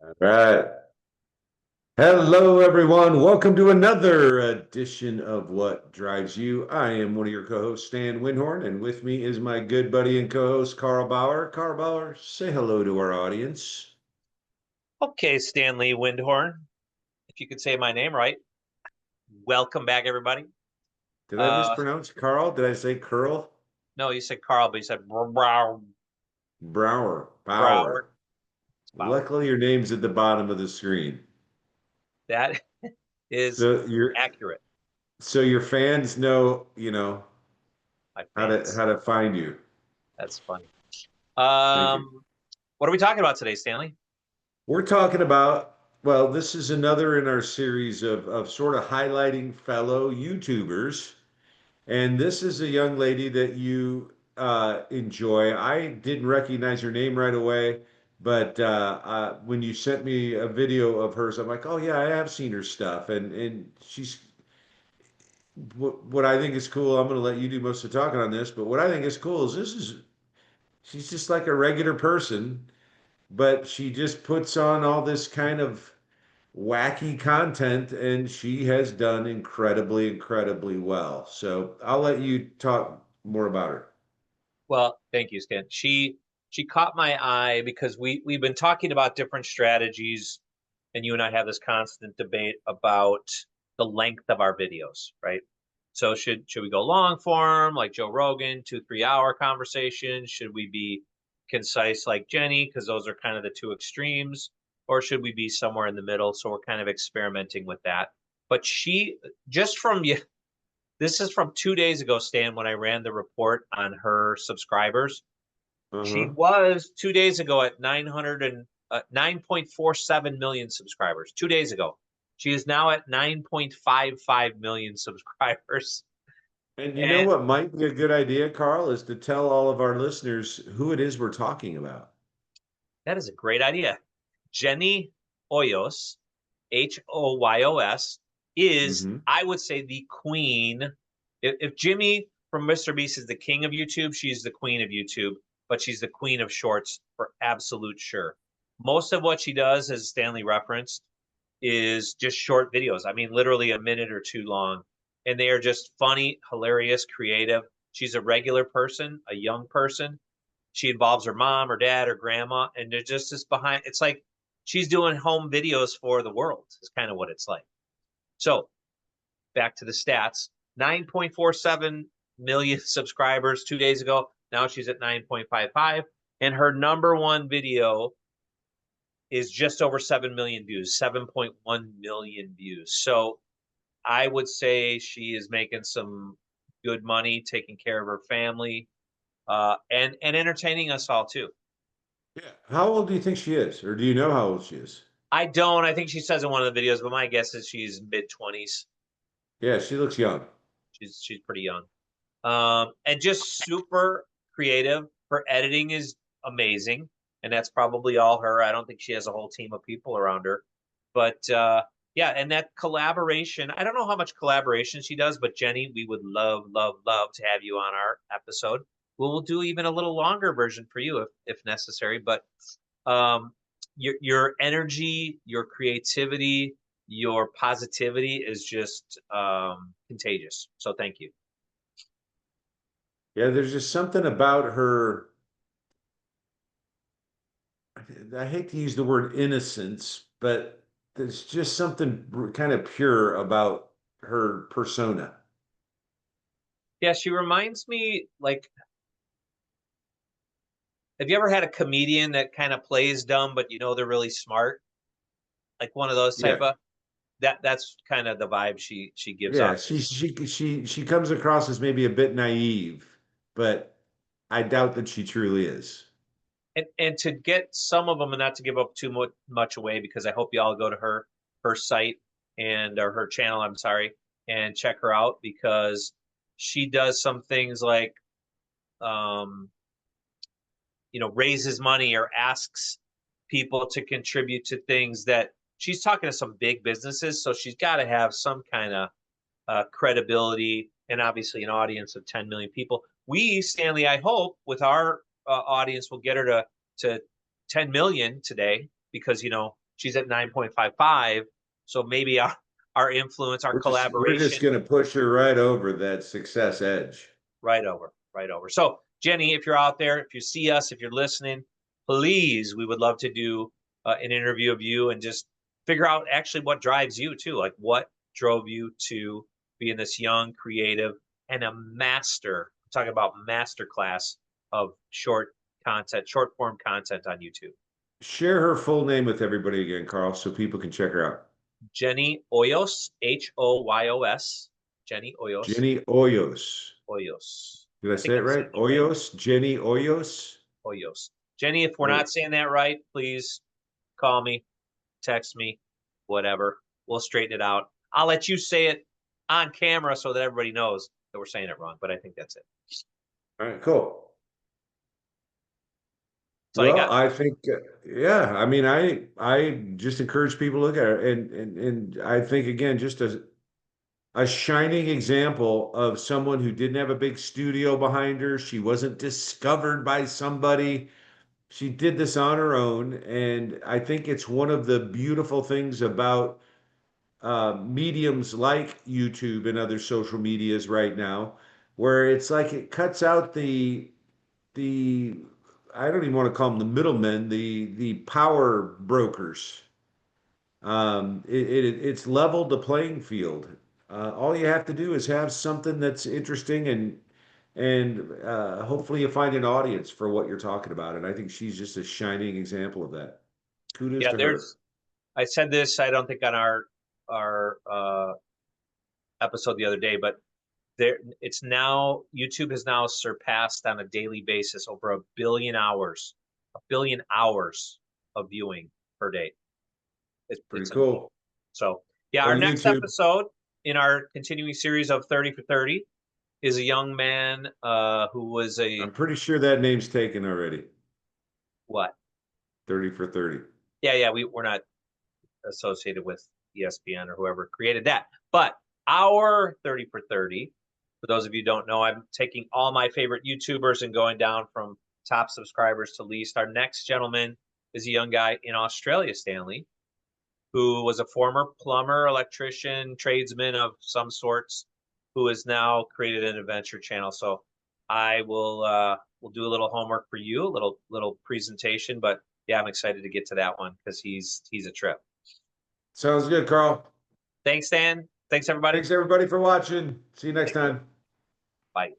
All right. Hello, everyone. Welcome to another edition of What Drives You. I am one of your co-hosts, Stan Winhorn, and with me is my good buddy and co-host, Carl Bauer. Carl Bauer, say hello to our audience. Okay, Stanley Windhorn, if you could say my name right. Welcome back, everybody. Did I Uh, mispronounce Carl? Did I say Curl? no, you said Carl, but you said Brow. Brower. Brower. Bauer. It's Bauer. Luckily, your name's at the bottom of the screen. That is So your accurate, so your fans know, my how to fans. how to find you. That's funny. Thank you. What are we talking about today, Stanley? We're talking about, well, this is another in our series of sort of highlighting fellow YouTubers. And this is a young lady that you enjoy. I didn't recognize her name right away, but when you sent me a video of hers, I'm like, oh yeah, I have seen her stuff. And she's what I think is cool. I'm going to let you do most of the talking on this, but what I think is cool is she's just like a regular person, but she just puts on all this kind of wacky content, and she has done incredibly, incredibly well. So I'll let you talk more about her. Well, thank you, Stan. She caught my eye because we've been talking about different strategies, and you and I have this constant debate about the length of our videos, right? So should we go long form like Joe Rogan, 2 3 hour conversations? Should we be concise like Jenny because those are kind of the two extremes, or should we be somewhere in the middle? So we're kind of experimenting with that. But she just from you this is from 2 days ago, Stan, when I ran the report on her subscribers. She Uh-huh. was 2 days ago at 9.47 million subscribers. 2 days ago. She is now at 9.55 million subscribers. And you know And what might be a good idea, Carl, is to tell all of our listeners who it is we're talking about. that is a great idea. Jenny Hoyos, Hoyos, is, Hmm. I would say, the queen. If Jimmy from Mr. Beast is the king of YouTube, she's the queen of YouTube, but she's the queen of shorts for absolute sure. Most of what she does, as Stanley referenced, is just short videos. I mean, literally a minute or two long. And they are just funny, hilarious, creative. She's a regular person, a young person. She involves her mom, her dad, her grandma, and they're just this behind. It's like she's doing home videos for the world, is kind of what it's like. So back to the stats 9.47 million subscribers 2 days ago. Now she's at 9.55. And her number one video is just over 7 million views, 7.1 million views. So I would say she is making some good money, taking care of her family, and entertaining us all too. Yeah. How old do you think she is? Or do you know how old she is? I don't. I think she says in one of the videos, but my guess is she's mid 20s. Yeah, she looks young. She's pretty young. And just super creative. Her editing is amazing, and that's probably all her. I don't think she has a whole team of people around her, but yeah, and that collaboration. I don't know how much collaboration she does, but Jenny, we would love, love, love to have you on our episode. We'll do even a little longer version for you if necessary. But um, your energy, your creativity, your positivity is just contagious. So thank you. Yeah, there's just something about her. I hate to use the word innocence, but there's just something kind of pure about her persona. Yeah, she reminds me like, have you ever had a comedian that kind of plays dumb, but you know they're really smart? Like one of those type Yeah. of that's kind of the vibe she gives Yeah, off. she comes across as maybe a bit naive, but I doubt that she truly is. And to get some of them, and not to give up too much away, because I hope you all go to her site and or her channel. I'm sorry, and check her out because she does some things like um, raises money or asks people to contribute to things that she's talking to some big businesses. So she's got to have some kind of credibility and obviously an audience of 10 million people. We, Stanley, I hope with our audience, will get her to 10 million today because, She's at 9.55. So maybe our influence, our We're just collaboration, going to push her right over that success edge. right over, right over. So Jenny, if you're out there, if you see us, if you're listening, please, we would love to do an interview of you and just figure out actually what drives you too. Like what drove you to being this young, creative, and a master. I'm talking about master class of short content, short form content on YouTube. Share her full name with everybody again, Carl, so people can check her out. Jenny Hoyos, Hoyos. Jenny Hoyos, Jenny Hoyos. Hoyos. Did I I think say it I'm saying right? it right. Hoyos? Jenny Hoyos? Hoyos. Jenny, if we're not Oh, saying that right, please call me, text me, whatever. We'll straighten it out. I'll let you say it on camera so that everybody knows that we're saying it wrong, but I think that's it. all right, cool. That's all you Well, got? I think, yeah. I mean, I just encourage people to look at it, and I think again, just a shining example of someone who didn't have a big studio behind her. She wasn't discovered by somebody. She did this on her own, and I think it's one of the beautiful things about mediums like YouTube and other social medias right now, where it's like it cuts out the I don't even want to call them the middlemen, the power brokers. It's leveled the playing field. All you have to do is have something that's interesting and hopefully you find an audience for what you're talking about. And I think she's just a shining example of that. Kudos Yeah, to her. there's I said this, I don't think on our episode the other day, but there it's now YouTube has now surpassed on a daily basis over a billion hours of viewing per day. Pretty It's cool. unbelievable. So yeah, Well, our next YouTube, episode in our continuing series of 30 for 30 is a young man who was a I'm pretty sure that name's taken already. what? 30 for 30. Yeah, we're not associated with ESPN or whoever created that. But our 30 for 30, for those of you who don't know, I'm taking all my favorite YouTubers and going down from top subscribers to least. Our next gentleman is a young guy in Australia, Stanley, who was a former plumber, electrician, tradesman of some sorts, who has now created an adventure channel. So I will do a little homework for you, a little presentation. But yeah, I'm excited to get to that one because he's a trip. Sounds good, Carl. Thanks, Dan. Thanks, everybody. Thanks everybody for watching. See you next Take care. time. Bye.